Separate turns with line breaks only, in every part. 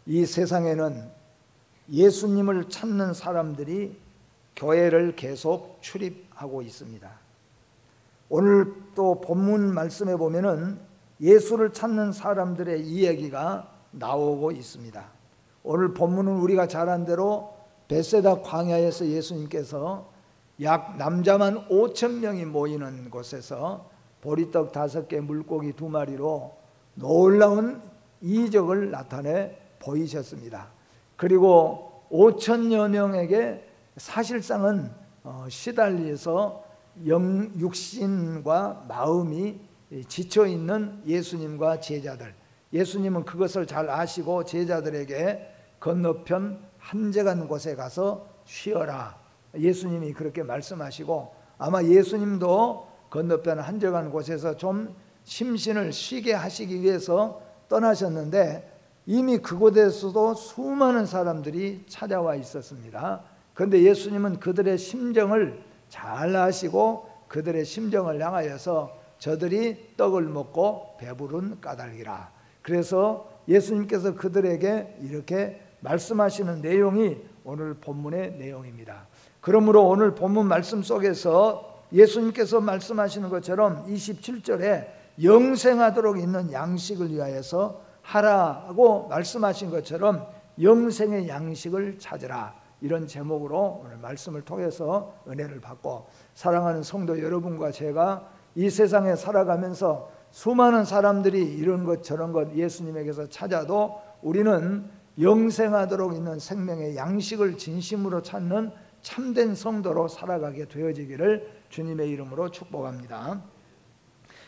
이 세상에는 예수님을 찾는 사람들이 교회를 계속 출입하고 있습니다. 오늘 또 본문 말씀에 보면은 예수를 찾는 사람들의 이야기가 나오고 있습니다. 오늘 본문은 우리가 잘 안 대로 벳세다 광야에서 예수님께서 약 남자만 5,000명이 모이는 곳에서 보리떡 5개 물고기 2마리로 놀라운 이적을 나타내 보이셨습니다. 그리고 5,000여 명에게 사실상은 시달려서 육신과 마음이 지쳐있는 예수님과 제자들, 예수님은 그것을 잘 아시고 제자들에게 건너편 한적한 곳에 가서 쉬어라, 예수님이 그렇게 말씀하시고, 아마 예수님도 건너편 한적한 곳에서 좀 심신을 쉬게 하시기 위해서 떠나셨는데 이미 그곳에서도 수많은 사람들이 찾아와 있었습니다. 그런데 예수님은 그들의 심정을 잘 아시고 그들의 심정을 향하여서 저들이 떡을 먹고 배부른 까닭이라, 그래서 예수님께서 그들에게 이렇게 말씀하시는 내용이 오늘 본문의 내용입니다. 그러므로 오늘 본문 말씀 속에서 예수님께서 말씀하시는 것처럼 27절에 영생하도록 있는 양식을 위하여서 하라고 말씀하신 것처럼 영생의 양식을 찾으라, 이런 제목으로 오늘 말씀을 통해서 은혜를 받고, 사랑하는 성도 여러분과 제가 이 세상에 살아가면서 수많은 사람들이 이런 것 저런 것 예수님에게서 찾아도 우리는 영생하도록 있는 생명의 양식을 진심으로 찾는 참된 성도로 살아가게 되어지기를 주님의 이름으로 축복합니다.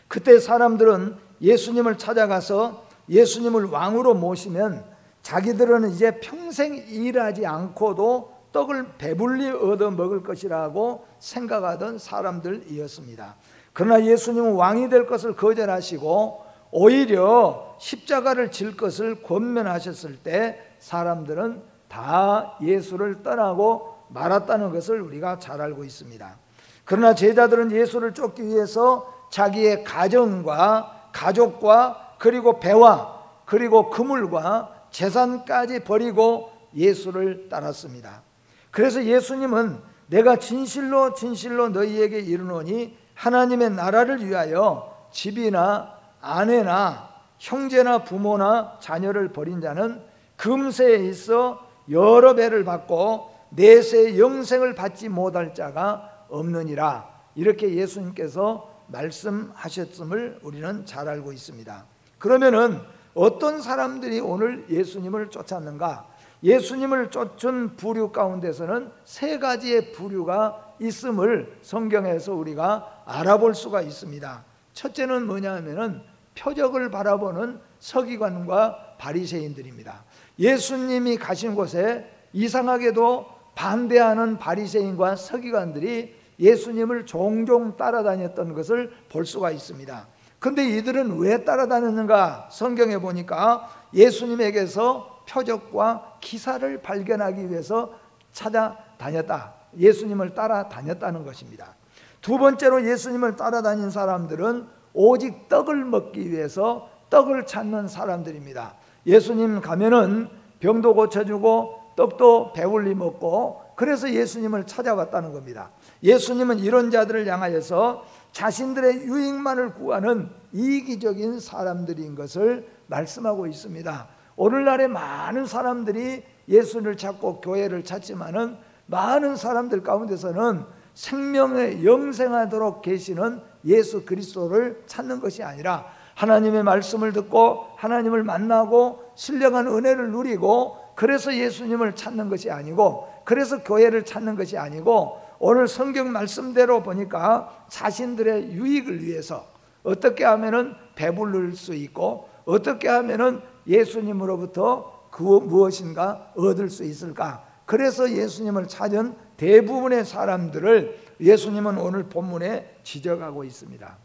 그때 사람들은 예수님을 찾아가서 예수님을 왕으로 모시면 자기들은 이제 평생 일하지 않고도 떡을 배불리 얻어 먹을 것이라고 생각하던 사람들이었습니다. 그러나 예수님은 왕이 될 것을 거절하시고 오히려 십자가를 질 것을 권면하셨을 때 사람들은 다 예수를 떠나고 말았다는 것을 우리가 잘 알고 있습니다. 그러나 제자들은 예수를 쫓기 위해서 자기의 가정과 가족과 그리고 배와 그리고 그물과 재산까지 버리고 예수를 따랐습니다. 그래서 예수님은 내가 진실로 진실로 너희에게 이르노니 하나님의 나라를 위하여 집이나 아내나 형제나 부모나 자녀를 버린 자는 금세에 있어 여러 배를 받고 내세의 영생을 받지 못할 자가 없느니라, 이렇게 예수님께서 말씀하셨음을 우리는 잘 알고 있습니다. 그러면은 어떤 사람들이 오늘 예수님을 쫓았는가? 예수님을 쫓은 부류 가운데서는 세 가지의 부류가 있음을 성경에서 우리가 알아볼 수가 있습니다. 첫째는 뭐냐 하면은 표적을 바라보는 서기관과 바리새인들입니다. 예수님이 가신 곳에 이상하게도 반대하는 바리새인과 서기관들이 예수님을 종종 따라다녔던 것을 볼 수가 있습니다. 그런데 이들은 왜 따라다녔는가? 성경에 보니까 예수님에게서 표적과 기사를 발견하기 위해서 찾아다녔다, 예수님을 따라다녔다는 것입니다. 두 번째로 예수님을 따라다닌 사람들은 오직 떡을 먹기 위해서 떡을 찾는 사람들입니다. 예수님 가면은 병도 고쳐주고 떡도 배불리 먹고, 그래서 예수님을 찾아왔다는 겁니다. 예수님은 이런 자들을 향하여서 자신들의 유익만을 구하는 이기적인 사람들인 것을 말씀하고 있습니다. 오늘날에 많은 사람들이 예수를 찾고 교회를 찾지만은 많은 사람들 가운데서는 생명에 영생하도록 계시는 예수 그리스도를 찾는 것이 아니라 하나님의 말씀을 듣고 하나님을 만나고 신령한 은혜를 누리고 그래서 예수님을 찾는 것이 아니고, 그래서 교회를 찾는 것이 아니고, 오늘 성경 말씀대로 보니까 자신들의 유익을 위해서 어떻게 하면은 배부를 수 있고 어떻게 하면은 예수님으로부터 그 무엇인가 얻을 수 있을까, 그래서 예수님을 찾은 대부분의 사람들을 예수님은 오늘 본문에 지적하고 있습니다.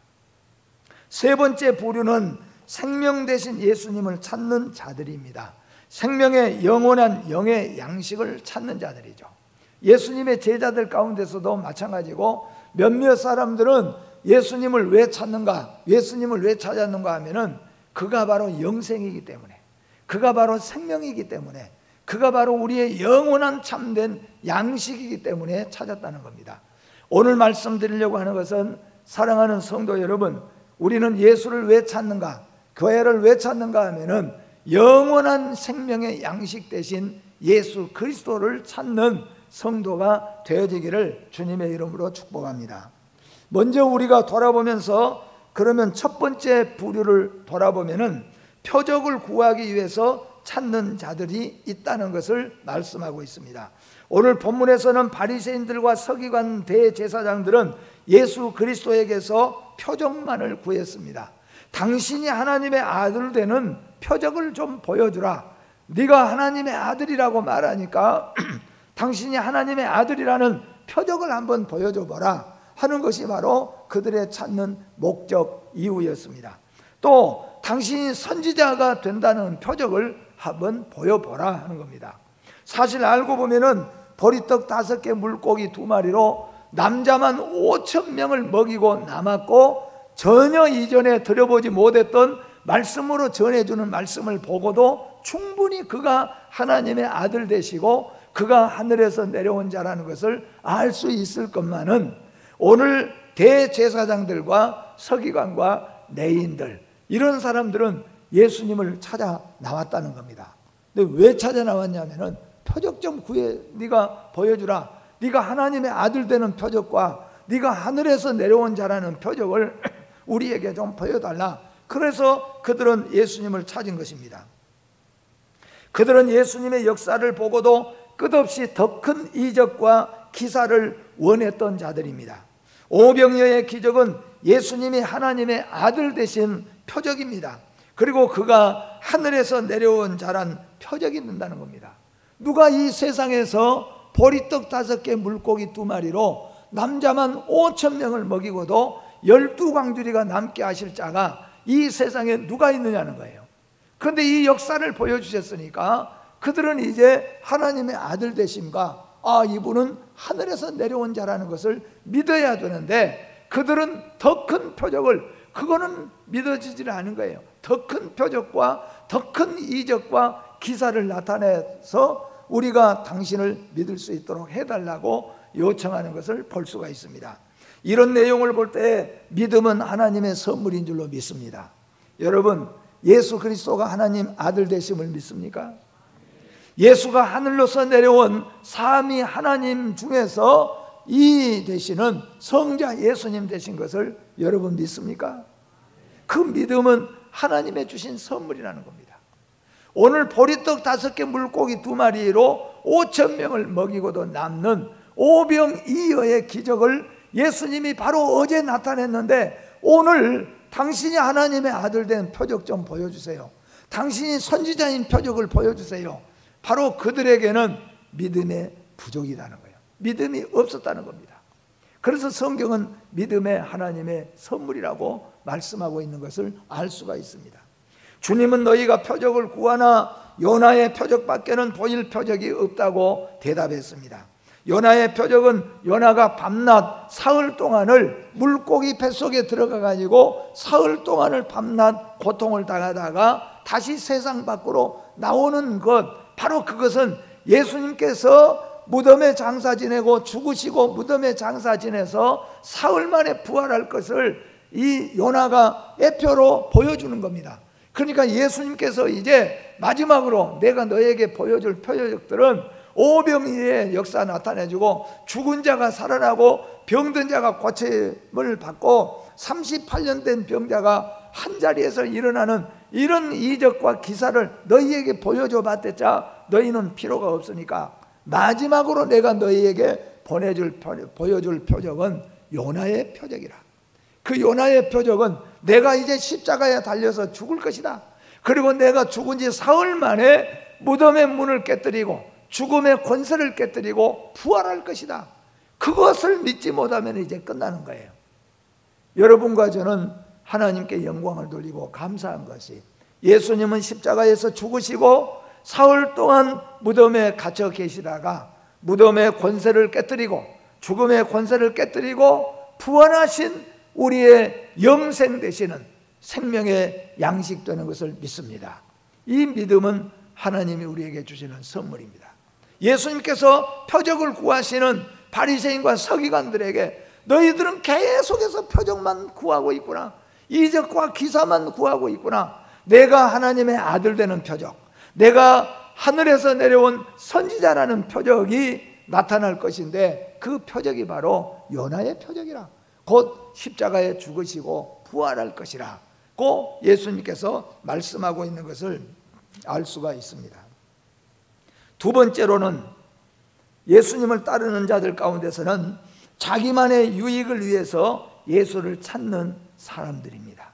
세 번째 부류는 생명 대신 예수님을 찾는 자들입니다. 생명의 영원한 영의 양식을 찾는 자들이죠. 예수님의 제자들 가운데서도 마찬가지고, 몇몇 사람들은 예수님을 왜 찾는가, 예수님을 왜 찾았는가 하면은 그가 바로 영생이기 때문에, 그가 바로 생명이기 때문에, 그가 바로 우리의 영원한 참된 양식이기 때문에 찾았다는 겁니다. 오늘 말씀드리려고 하는 것은, 사랑하는 성도 여러분, 우리는 예수를 왜 찾는가, 교회를 왜 찾는가 하면은 영원한 생명의 양식 대신 예수 그리스도를 찾는 성도가 되어지기를 주님의 이름으로 축복합니다. 먼저 우리가 돌아보면서, 그러면 첫 번째 부류를 돌아보면은 표적을 구하기 위해서 찾는 자들이 있다는 것을 말씀하고 있습니다. 오늘 본문에서는 바리새인들과 서기관 대제사장들은 예수 그리스도에게서 표적만을 구했습니다. 당신이 하나님의 아들 되는 표적을 좀 보여주라. 네가 하나님의 아들이라고 말하니까 당신이 하나님의 아들이라는 표적을 한번 보여줘 보라 하는 것이 바로 그들의 찾는 목적 이유였습니다. 또 당신이 선지자가 된다는 표적을 한번 보여보라 하는 겁니다. 사실 알고 보면은 보리떡 5개 물고기 2마리로 남자만 5,000명을 먹이고 남았고, 전혀 이전에 들어보지 못했던 말씀으로 전해주는 말씀을 보고도 충분히 그가 하나님의 아들 되시고 그가 하늘에서 내려온 자라는 것을 알 수 있을 것만은, 오늘 대제사장들과 서기관과 레위인들, 이런 사람들은 예수님을 찾아 나왔다는 겁니다. 근데 왜 찾아 나왔냐면은 표적 좀 구해, 네가 보여주라. 네가 하나님의 아들 되는 표적과 네가 하늘에서 내려온 자라는 표적을 우리에게 좀 보여달라. 그래서 그들은 예수님을 찾은 것입니다. 그들은 예수님의 역사를 보고도 끝없이 더 큰 이적과 기사를 원했던 자들입니다. 오병이어의 기적은 예수님이 하나님의 아들 되신 표적입니다. 그리고 그가 하늘에서 내려온 자란 표적이 된다는 겁니다. 누가 이 세상에서 보리떡 5개 물고기 2마리로 남자만 5,000명을 먹이고도 12광주리가 남게 하실 자가 이 세상에 누가 있느냐는 거예요. 그런데 이 역사를 보여주셨으니까 그들은 이제 하나님의 아들 되심과, 이분은 하늘에서 내려온 자라는 것을 믿어야 되는데, 그들은 더 큰 표적을, 그거는 믿어지질 않은 거예요. 더 큰 표적과 더 큰 이적과 기사를 나타내서 우리가 당신을 믿을 수 있도록 해달라고 요청하는 것을 볼 수가 있습니다. 이런 내용을 볼 때 믿음은 하나님의 선물인 줄로 믿습니다. 여러분, 예수 그리스도가 하나님 아들 되심을 믿습니까? 예수가 하늘로서 내려온 삼위 하나님 중에서 이 되시는 성자 예수님 되신 것을 여러분 믿습니까? 그 믿음은 하나님의 주신 선물이라는 겁니다. 오늘 보리떡 5개 물고기 2마리로 5,000명을 먹이고도 남는 오병이어의 기적을 예수님이 바로 어제 나타냈는데, 오늘 당신이 하나님의 아들 된 표적 좀 보여주세요. 당신이 선지자인 표적을 보여주세요. 바로 그들에게는 믿음의 부족이라는 거예요. 믿음이 없었다는 겁니다. 그래서 성경은 믿음의 하나님의 선물이라고 말씀하고 있는 것을 알 수가 있습니다. 주님은 너희가 표적을 구하나 요나의 표적밖에는 보일 표적이 없다고 대답했습니다. 요나의 표적은 요나가 밤낮 사흘 동안을 물고기 뱃속에 들어가 가지고 사흘 동안을 밤낮 고통을 당하다가 다시 세상 밖으로 나오는 것, 바로 그것은 예수님께서 무덤에 장사 지내고 죽으시고 무덤에 장사 지내서 사흘 만에 부활할 것을 이 요나가 예표로 보여주는 겁니다. 그러니까 예수님께서 이제 마지막으로 내가 너에게 보여줄 표적들은 오병이어의 역사 나타내주고, 죽은 자가 살아나고 병든 자가 고침을 받고 38년 된 병자가 한자리에서 일어나는 이런 이적과 기사를 너희에게 보여줘 봤댔자 너희는 필요가 없으니까 마지막으로 내가 너희에게 보여줄 표적은 요나의 표적이라. 그 요나의 표적은 내가 이제 십자가에 달려서 죽을 것이다. 그리고 내가 죽은 지 사흘 만에 무덤의 문을 깨뜨리고 죽음의 권세를 깨뜨리고 부활할 것이다. 그것을 믿지 못하면 이제 끝나는 거예요. 여러분과 저는 하나님께 영광을 돌리고 감사한 것이, 예수님은 십자가에서 죽으시고 사흘 동안 무덤에 갇혀 계시다가 무덤의 권세를 깨뜨리고 죽음의 권세를 깨뜨리고 부활하신 우리의 영생 되시는 생명의 양식 되는 것을 믿습니다. 이 믿음은 하나님이 우리에게 주시는 선물입니다. 예수님께서 표적을 구하시는 바리새인과 서기관들에게 너희들은 계속해서 표적만 구하고 있구나, 이적과 기사만 구하고 있구나. 내가 하나님의 아들 되는 표적, 내가 하늘에서 내려온 선지자라는 표적이 나타날 것인데 그 표적이 바로 요나의 표적이라, 곧 십자가에 죽으시고 부활할 것이라 고 예수님께서 말씀하고 있는 것을 알 수가 있습니다. 두 번째로는 예수님을 따르는 자들 가운데서는 자기만의 유익을 위해서 예수를 찾는 사람들입니다.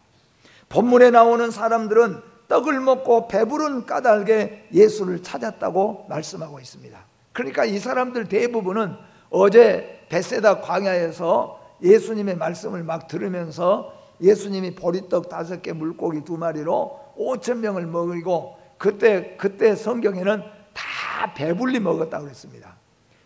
본문에 나오는 사람들은 떡을 먹고 배부른 까닭에 예수를 찾았다고 말씀하고 있습니다. 그러니까 이 사람들 대부분은 어제 벳세다 광야에서 예수님의 말씀을 막 들으면서 예수님이 보리떡 5개 물고기 2마리로 5,000명을 먹이고 그때 성경에는 다 배불리 먹었다고 그랬습니다.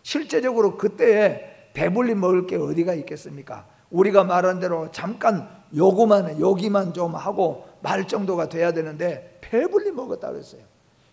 실제적으로 그때에 배불리 먹을 게 어디가 있겠습니까? 우리가 말한 대로 잠깐 요기만 좀 하고 말 정도가 돼야 되는데 배불리 먹었다고 그랬어요.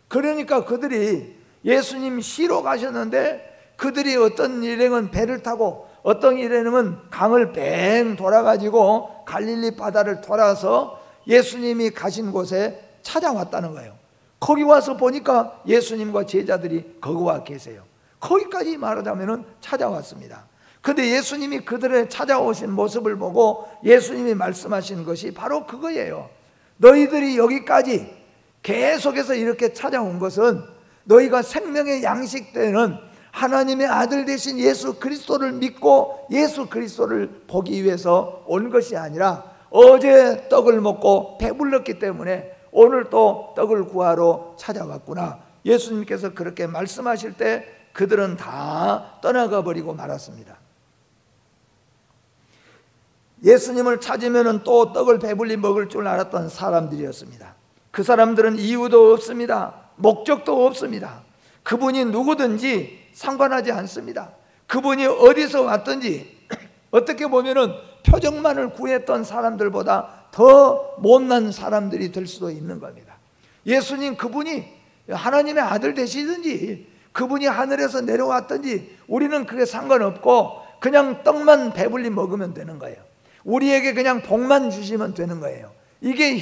그러니까 그들이 예수님 시로 가셨는데 그들이 어떤 일행은 배를 타고 어떤 일행은 강을 뱅 돌아가지고 갈릴리 바다를 돌아서 예수님이 가신 곳에 찾아왔다는 거예요. 거기 와서 보니까 예수님과 제자들이 거기 와 계세요. 거기까지 말하자면 찾아왔습니다. 근데 예수님이 그들의 찾아오신 모습을 보고 예수님이 말씀하신 것이 바로 그거예요. 너희들이 여기까지 계속해서 이렇게 찾아온 것은 너희가 생명의 양식 되는 하나님의 아들 되신 예수 그리스도를 믿고 예수 그리스도를 보기 위해서 온 것이 아니라 어제 떡을 먹고 배불렀기 때문에 오늘 또 떡을 구하러 찾아왔구나. 예수님께서 그렇게 말씀하실 때 그들은 다 떠나가 버리고 말았습니다. 예수님을 찾으면 또 떡을 배불리 먹을 줄 알았던 사람들이었습니다. 그 사람들은 이유도 없습니다. 목적도 없습니다. 그분이 누구든지 상관하지 않습니다. 그분이 어디서 왔든지 어떻게 보면은 표적만을 구했던 사람들보다 더 못난 사람들이 될 수도 있는 겁니다. 예수님 그분이 하나님의 아들 되시든지 그분이 하늘에서 내려왔든지 우리는 그게 상관없고 그냥 떡만 배불리 먹으면 되는 거예요. 우리에게 그냥 복만 주시면 되는 거예요. 이게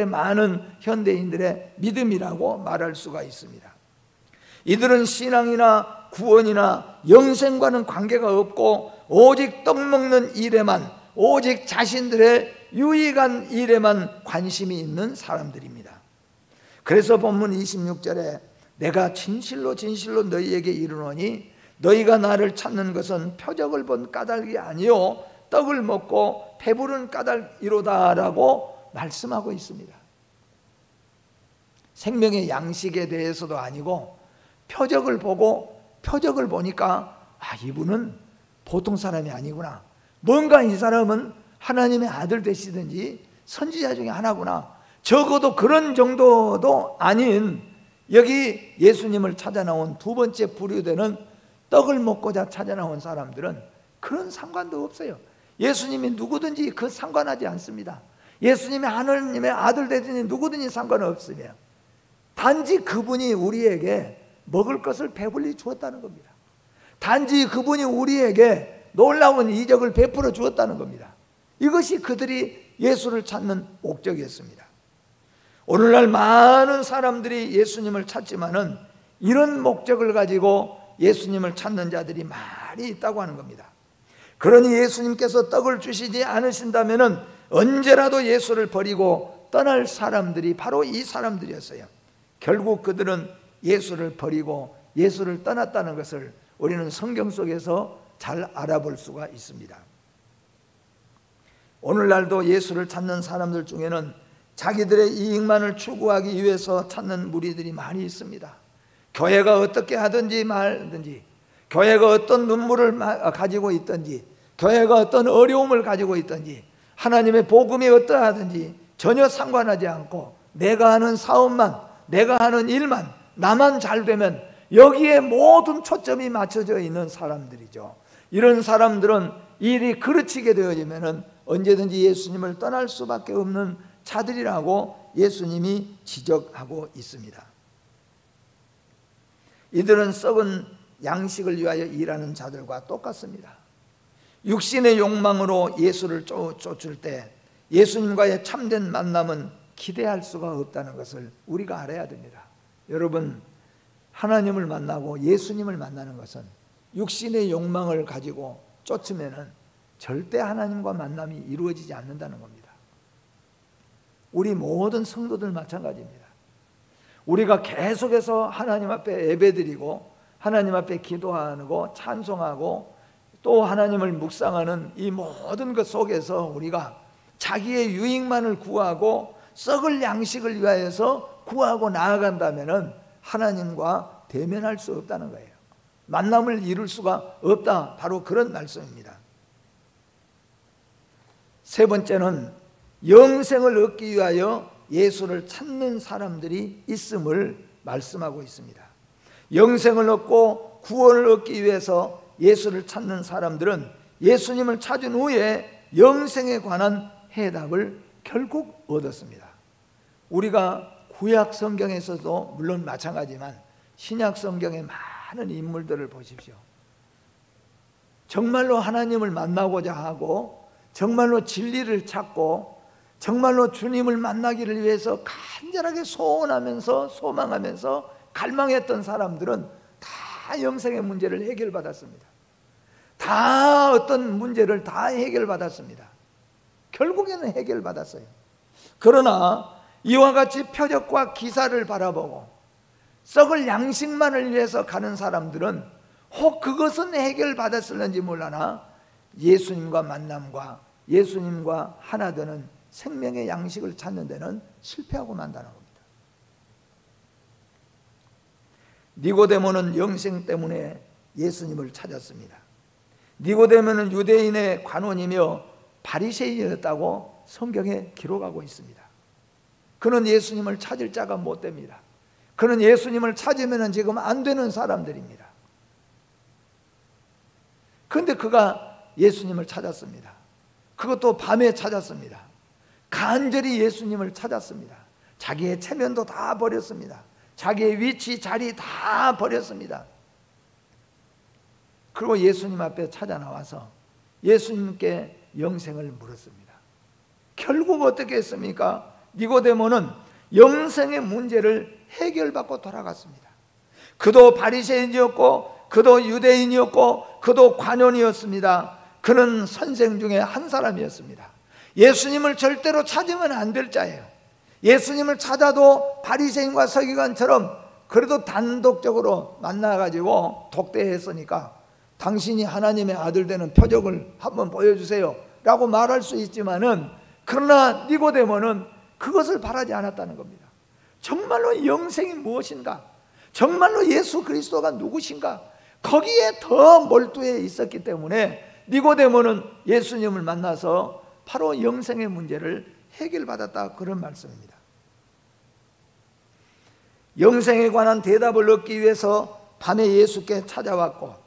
많은 현대인들의 믿음이라고 말할 수가 있습니다. 이들은 신앙이나 구원이나 영생과는 관계가 없고 오직 떡 먹는 일에만, 오직 자신들의 유익한 일에만 관심이 있는 사람들입니다. 그래서 본문 26절에 내가 진실로 진실로 너희에게 이르노니 너희가 나를 찾는 것은 표적을 본 까닭이 아니요 떡을 먹고 배부른 까닭이로다라고 말씀하고 있습니다. 생명의 양식에 대해서도 아니고 표적을 보니까 이분은 보통 사람이 아니구나, 뭔가 이 사람은 하나님의 아들 되시든지 선지자 중에 하나구나, 적어도 그런 정도도 아닌 여기 예수님을 찾아 나온 두 번째 부류되는 떡을 먹고자 찾아 나온 사람들은 그런 상관도 없어요. 예수님이 누구든지 그 상관하지 않습니다. 예수님이 하나님의 아들 되든지 누구든지 상관없으며 단지 그분이 우리에게 먹을 것을 배불리 주었다는 겁니다. 단지 그분이 우리에게 놀라운 이적을 베풀어 주었다는 겁니다. 이것이 그들이 예수를 찾는 목적이었습니다. 오늘날 많은 사람들이 예수님을 찾지만은 이런 목적을 가지고 예수님을 찾는 자들이 많이 있다고 하는 겁니다. 그러니 예수님께서 떡을 주시지 않으신다면은 언제라도 예수를 버리고 떠날 사람들이 바로 이 사람들이었어요. 결국 그들은 예수를 버리고 예수를 떠났다는 것을 우리는 성경 속에서 잘 알아볼 수가 있습니다. 오늘날도 예수를 찾는 사람들 중에는 자기들의 이익만을 추구하기 위해서 찾는 무리들이 많이 있습니다. 교회가 어떻게 하든지 말든지, 교회가 어떤 눈물을 가지고 있든지, 교회가 어떤 어려움을 가지고 있든지, 하나님의 복음이 어떠하든지 전혀 상관하지 않고 내가 하는 사업만, 내가 하는 일만, 나만 잘 되면 여기에 모든 초점이 맞춰져 있는 사람들이죠. 이런 사람들은 일이 그르치게 되어지면 언제든지 예수님을 떠날 수밖에 없는 자들이라고 예수님이 지적하고 있습니다. 이들은 썩은 양식을 위하여 일하는 자들과 똑같습니다. 육신의 욕망으로 예수를 쫓을 때 예수님과의 참된 만남은 기대할 수가 없다는 것을 우리가 알아야 됩니다. 여러분, 하나님을 만나고 예수님을 만나는 것은 육신의 욕망을 가지고 쫓으면은 절대 하나님과 만남이 이루어지지 않는다는 겁니다. 우리 모든 성도들 마찬가지입니다. 우리가 계속해서 하나님 앞에 예배드리고 하나님 앞에 기도하고 찬송하고 또 하나님을 묵상하는 이 모든 것 속에서 우리가 자기의 유익만을 구하고 썩을 양식을 위하여서 구하고 나아간다면 하나님과 대면할 수 없다는 거예요. 만남을 이룰 수가 없다, 바로 그런 말씀입니다. 세 번째는 영생을 얻기 위하여 예수를 찾는 사람들이 있음을 말씀하고 있습니다. 영생을 얻고 구원을 얻기 위해서 예수를 찾는 사람들은 예수님을 찾은 후에 영생에 관한 해답을 결국 얻었습니다. 우리가 구약 성경에서도 물론 마찬가지지만 신약 성경의 많은 인물들을 보십시오. 정말로 하나님을 만나고자 하고 정말로 진리를 찾고 정말로 주님을 만나기를 위해서 간절하게 소원하면서 소망하면서 갈망했던 사람들은 다 영생의 문제를 해결받았습니다. 다 어떤 문제를 다 해결받았습니다. 결국에는 해결받았어요. 그러나 이와 같이 표적과 기사를 바라보고 썩을 양식만을 위해서 가는 사람들은 혹 그것은 해결받았을는지 몰라나 예수님과 만남과 예수님과 하나 되는 생명의 양식을 찾는 데는 실패하고 만다는 겁니다. 니고데모는 영생 때문에 예수님을 찾았습니다. 니고데모는 유대인의 관원이며 바리새인이었다고 성경에 기록하고 있습니다. 그는 예수님을 찾을 자가 못 됩니다. 그는 예수님을 찾으면 지금 안 되는 사람들입니다. 그런데 그가 예수님을 찾았습니다. 그것도 밤에 찾았습니다. 간절히 예수님을 찾았습니다. 자기의 체면도 다 버렸습니다. 자기의 위치, 자리 다 버렸습니다. 그리고 예수님 앞에 찾아 나와서 예수님께 영생을 물었습니다. 결국 어떻게 했습니까? 니고데모는 영생의 문제를 해결받고 돌아갔습니다. 그도 바리새인이었고 그도 유대인이었고 그도 관원이었습니다. 그는 선생 중에 한 사람이었습니다. 예수님을 절대로 찾으면 안 될 자예요. 예수님을 찾아도 바리새인과 서기관처럼 그래도 단독적으로 만나가지고 독대했으니까 당신이 하나님의 아들 되는 표적을 한번 보여주세요 라고 말할 수 있지만은, 그러나 니고데모는 그것을 바라지 않았다는 겁니다. 정말로 영생이 무엇인가, 정말로 예수 그리스도가 누구신가, 거기에 더 몰두해 있었기 때문에 니고데모는 예수님을 만나서 바로 영생의 문제를 해결받았다, 그런 말씀입니다. 영생에 관한 대답을 얻기 위해서 밤에 예수께 찾아왔고,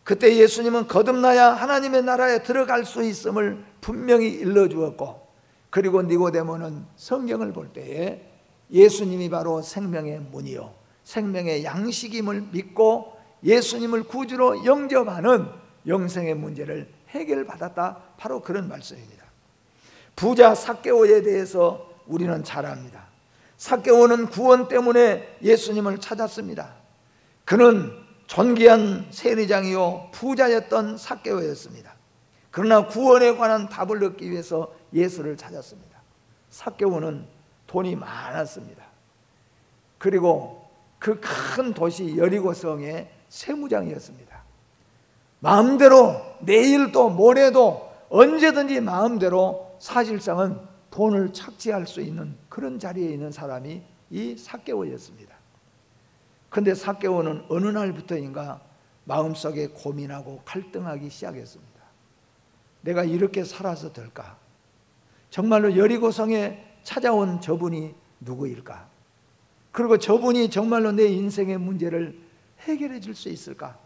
그때 예수님은 거듭나야 하나님의 나라에 들어갈 수 있음을 분명히 일러주었고, 그리고 니고데모는 성경을 볼 때에 예수님이 바로 생명의 문이요 생명의 양식임을 믿고 예수님을 구주로 영접하는 영생의 문제를 해결받았다, 바로 그런 말씀입니다. 부자 삭개오에 대해서 우리는 잘 압니다. 삭개오는 구원 때문에 예수님을 찾았습니다. 그는 존귀한 세리장이요 부자였던 삭개오였습니다. 그러나 구원에 관한 답을 얻기 위해서 예수를 찾았습니다. 삭개오는 돈이 많았습니다. 그리고 그 큰 도시 여리고성의 세무장이었습니다. 마음대로 내일도 모레도 언제든지 마음대로 사실상은 돈을 착취할 수 있는 그런 자리에 있는 사람이 이 삭개오였습니다. 그런데 삭개오는 어느 날부터인가 마음속에 고민하고 갈등하기 시작했습니다. 내가 이렇게 살아서 될까? 정말로 여리고성에 찾아온 저분이 누구일까? 그리고 저분이 정말로 내 인생의 문제를 해결해 줄 수 있을까?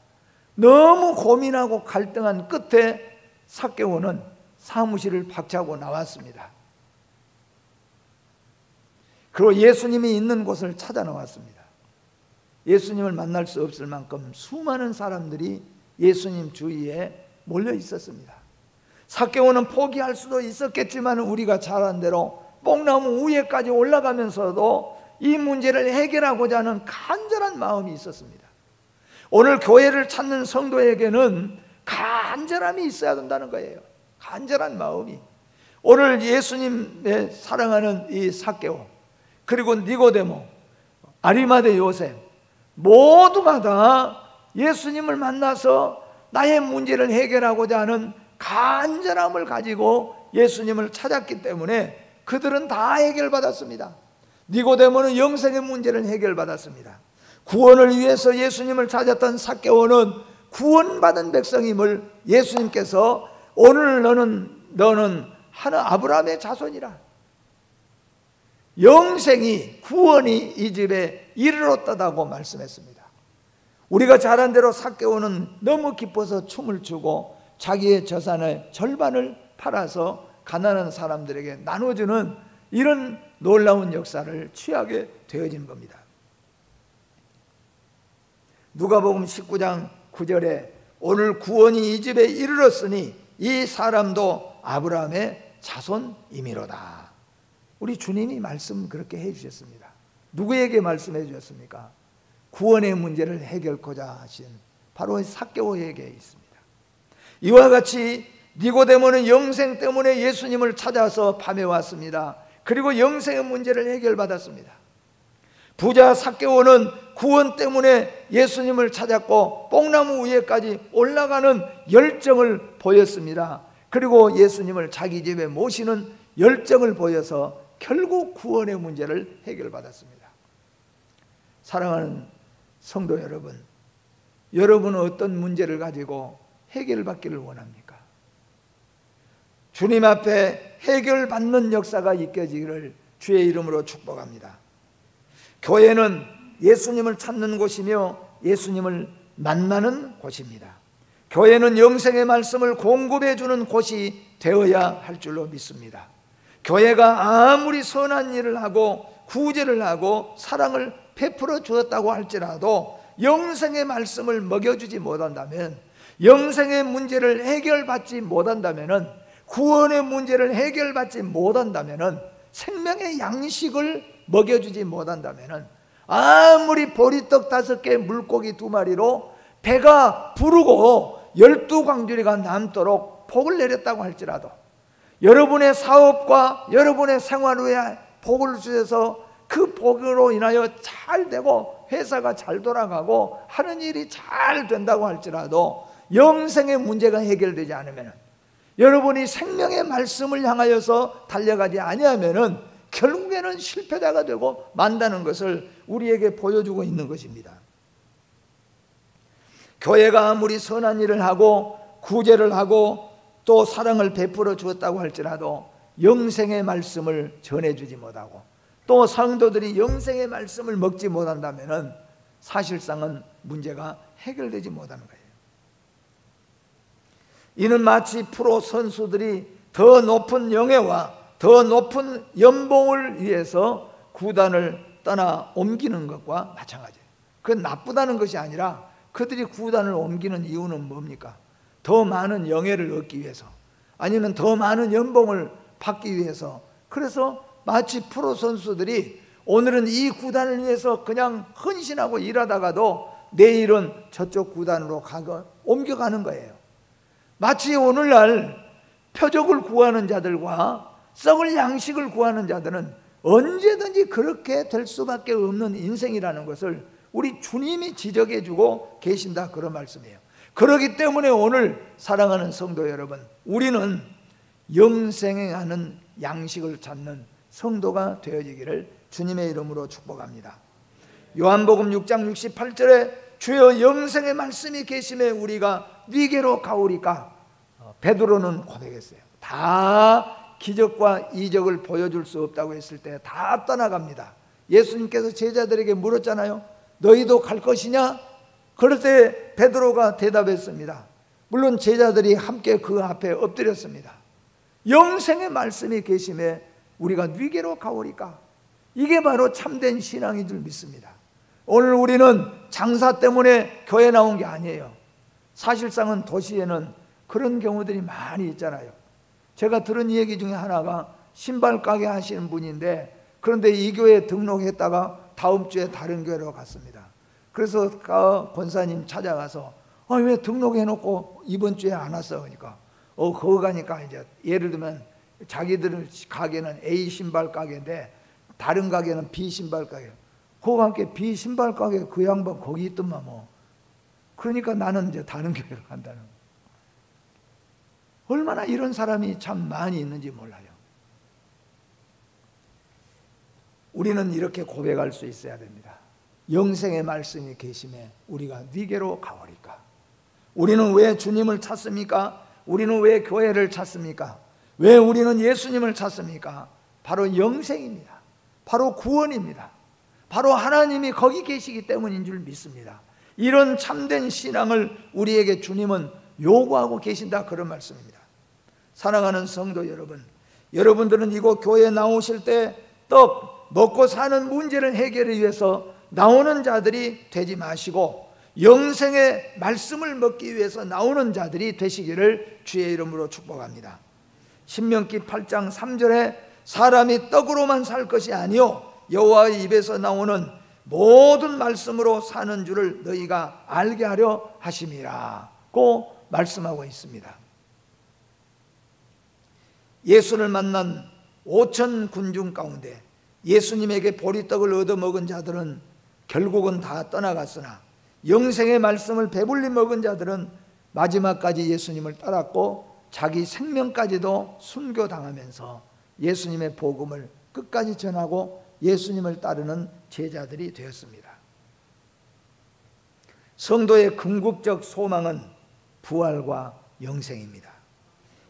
너무 고민하고 갈등한 끝에 삭개오는 사무실을 박차고 나왔습니다. 그리고 예수님이 있는 곳을 찾아 나왔습니다. 예수님을 만날 수 없을 만큼 수많은 사람들이 예수님 주위에 몰려 있었습니다. 삭개오는 포기할 수도 있었겠지만 우리가 잘 아는 대로 뽕나무 위에까지 올라가면서도 이 문제를 해결하고자 하는 간절한 마음이 있었습니다. 오늘 교회를 찾는 성도에게는 간절함이 있어야 된다는 거예요. 간절한 마음이. 오늘 예수님의 사랑하는 이 삭개오, 그리고 니고데모, 아리마대 요셉, 모두가 다 예수님을 만나서 나의 문제를 해결하고자 하는 간절함을 가지고 예수님을 찾았기 때문에 그들은 다 해결받았습니다. 니고데모는 영생의 문제를 해결받았습니다. 구원을 위해서 예수님을 찾았던 삭개오는 구원받은 백성임을 예수님께서 오늘 너는 하나 아브라함의 자손이라, 영생이 구원이 이 집에 이르렀다고 말씀했습니다. 우리가 잘 안 대로 삭개오는 너무 기뻐서 춤을 추고 자기의 재산의 절반을 팔아서 가난한 사람들에게 나눠주는 이런 놀라운 역사를 취하게 되어진 겁니다. 누가복음 19장 9절에 오늘 구원이 이 집에 이르렀으니 이 사람도 아브라함의 자손이미로다. 우리 주님이 말씀 그렇게 해주셨습니다. 누구에게 말씀해 주셨습니까? 구원의 문제를 해결하고자 하신 바로 삭개오에게 있습니다. 이와 같이 니고데모는 영생 때문에 예수님을 찾아서 밤에 왔습니다. 그리고 영생의 문제를 해결받았습니다. 부자 삭개오는 구원 때문에 예수님을 찾았고 뽕나무 위에까지 올라가는 열정을 보였습니다. 그리고 예수님을 자기 집에 모시는 열정을 보여서 결국 구원의 문제를 해결받았습니다. 사랑하는 성도 여러분, 여러분은 어떤 문제를 가지고 해결받기를 원합니까? 주님 앞에 해결받는 역사가 있게지기를 주의 이름으로 축복합니다. 교회는 예수님을 찾는 곳이며 예수님을 만나는 곳입니다. 교회는 영생의 말씀을 공급해 주는 곳이 되어야 할 줄로 믿습니다. 교회가 아무리 선한 일을 하고 구제를 하고 사랑을 베풀어 주었다고 할지라도 영생의 말씀을 먹여주지 못한다면, 영생의 문제를 해결받지 못한다면, 구원의 문제를 해결받지 못한다면, 생명의 양식을 먹여주지 못한다면 아무리 보리떡 5개 물고기 2마리로 배가 부르고 12광주리가 남도록 복을 내렸다고 할지라도, 여러분의 사업과 여러분의 생활 후에 복을 주셔서 그 복으로 인하여 잘 되고 회사가 잘 돌아가고 하는 일이 잘 된다고 할지라도 영생의 문제가 해결되지 않으면, 여러분이 생명의 말씀을 향하여서 달려가지 아니하면 결국에는 실패자가 되고 만다는 것을 우리에게 보여주고 있는 것입니다. 교회가 아무리 선한 일을 하고 구제를 하고 또 사랑을 베풀어 주었다고 할지라도 영생의 말씀을 전해주지 못하고 또 성도들이 영생의 말씀을 먹지 못한다면 사실상은 문제가 해결되지 못하는 거예요. 이는 마치 프로 선수들이 더 높은 영예와 더 높은 연봉을 위해서 구단을 떠나 옮기는 것과 마찬가지예요. 그건 나쁘다는 것이 아니라 그들이 구단을 옮기는 이유는 뭡니까? 더 많은 영예를 얻기 위해서, 아니면 더 많은 연봉을 받기 위해서. 그래서 마치 프로 선수들이 오늘은 이 구단을 위해서 그냥 헌신하고 일하다가도 내일은 저쪽 구단으로 옮겨가는 거예요. 마치 오늘날 표적을 구하는 자들과 썩을 양식을 구하는 자들은 언제든지 그렇게 될 수밖에 없는 인생이라는 것을 우리 주님이 지적해 주고 계신다, 그런 말씀이에요. 그렇기 때문에 오늘 사랑하는 성도 여러분, 우리는 영생하는 양식을 찾는 성도가 되어지기를 주님의 이름으로 축복합니다. 요한복음 6장 68절에 주여 영생의 말씀이 계심에 우리가 네게로 가오리까, 베드로는 고백했어요. 다 기적과 이적을 보여줄 수 없다고 했을 때 다 떠나갑니다. 예수님께서 제자들에게 물었잖아요. 너희도 갈 것이냐? 그럴 때 베드로가 대답했습니다. 물론 제자들이 함께 그 앞에 엎드렸습니다. 영생의 말씀이 계심에 우리가 네게로 가오리까, 이게 바로 참된 신앙인 줄 믿습니다. 오늘 우리는 장사 때문에 교회 나온 게 아니에요. 사실상은 도시에는 그런 경우들이 많이 있잖아요. 제가 들은 얘기 중에 하나가 신발 가게 하시는 분인데, 그런데 이 교회에 등록했다가 다음 주에 다른 교회로 갔습니다. 그래서 권사님 찾아가서 왜 등록해놓고 이번 주에 안 왔어? 그러니까 거기 가니까 이제 예를 들면 자기들 가게는 A 신발 가게인데 다른 가게는 B 신발 가게. 거기 함께 B 신발 가게 그 양반 거기 있더만 뭐. 그러니까 나는 이제 다른 교회로 간다는 거예요. 얼마나 이런 사람이 참 많이 있는지 몰라요. 우리는 이렇게 고백할 수 있어야 됩니다. 영생의 말씀이 계심에 우리가 네게로 가오리까. 우리는 왜 주님을 찾습니까? 우리는 왜 교회를 찾습니까? 왜 우리는 예수님을 찾습니까? 바로 영생입니다. 바로 구원입니다. 바로 하나님이 거기 계시기 때문인 줄 믿습니다. 이런 참된 신앙을 우리에게 주님은 요구하고 계신다, 그런 말씀입니다. 사랑하는 성도 여러분, 여러분들은 이곳 교회에 나오실 때 떡 먹고 사는 문제를 해결하기 위해서 나오는 자들이 되지 마시고 영생의 말씀을 먹기 위해서 나오는 자들이 되시기를 주의 이름으로 축복합니다. 신명기 8장 3절에 사람이 떡으로만 살 것이 아니요 여호와의 입에서 나오는 모든 말씀으로 사는 줄을 너희가 알게 하려 하심이라고 말씀하고 있습니다. 예수를 만난 5천 군중 가운데 예수님에게 보리떡을 얻어먹은 자들은 결국은 다 떠나갔으나 영생의 말씀을 배불리 먹은 자들은 마지막까지 예수님을 따랐고 자기 생명까지도 순교당하면서 예수님의 복음을 끝까지 전하고 예수님을 따르는 제자들이 되었습니다. 성도의 궁극적 소망은 부활과 영생입니다.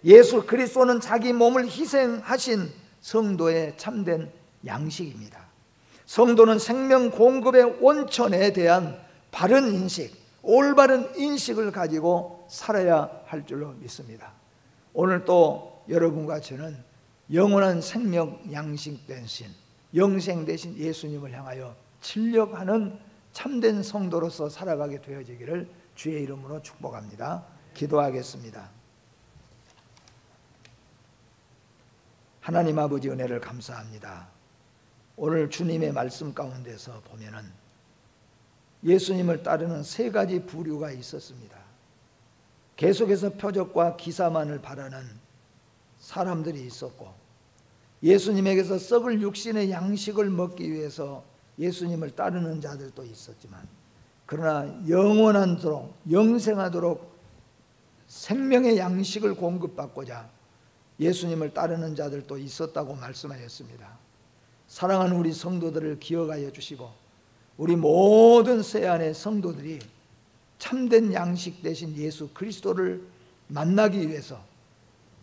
예수 그리스도는 자기 몸을 희생하신 성도의 참된 양식입니다. 성도는 생명 공급의 원천에 대한 바른 인식, 올바른 인식을 가지고 살아야 할 줄로 믿습니다. 오늘 또 여러분과 저는 영원한 생명 양식 대신, 영생 대신 예수님을 향하여 진력하는 참된 성도로서 살아가게 되어지기를 주의 이름으로 축복합니다. 기도하겠습니다. 하나님 아버지 은혜를 감사합니다. 오늘 주님의 말씀 가운데서 보면은 예수님을 따르는 세 가지 부류가 있었습니다. 계속해서 표적과 기사만을 바라는 사람들이 있었고, 예수님에게서 썩을 육신의 양식을 먹기 위해서 예수님을 따르는 자들도 있었지만, 그러나 영원하도록 영생하도록 생명의 양식을 공급받고자 예수님을 따르는 자들도 있었다고 말씀하셨습니다. 사랑하는 우리 성도들을 기억하여 주시고 우리 모든 세안의 성도들이 참된 양식 대신 예수 그리스도를 만나기 위해서,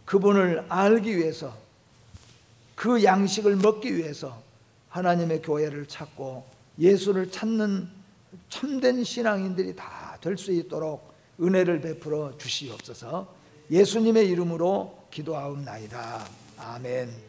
그분을 알기 위해서, 그 양식을 먹기 위해서 하나님의 교회를 찾고 예수를 찾는 참된 신앙인들이 다 될 수 있도록 은혜를 베풀어 주시옵소서. 예수님의 이름으로 기도하옵나이다. 아멘.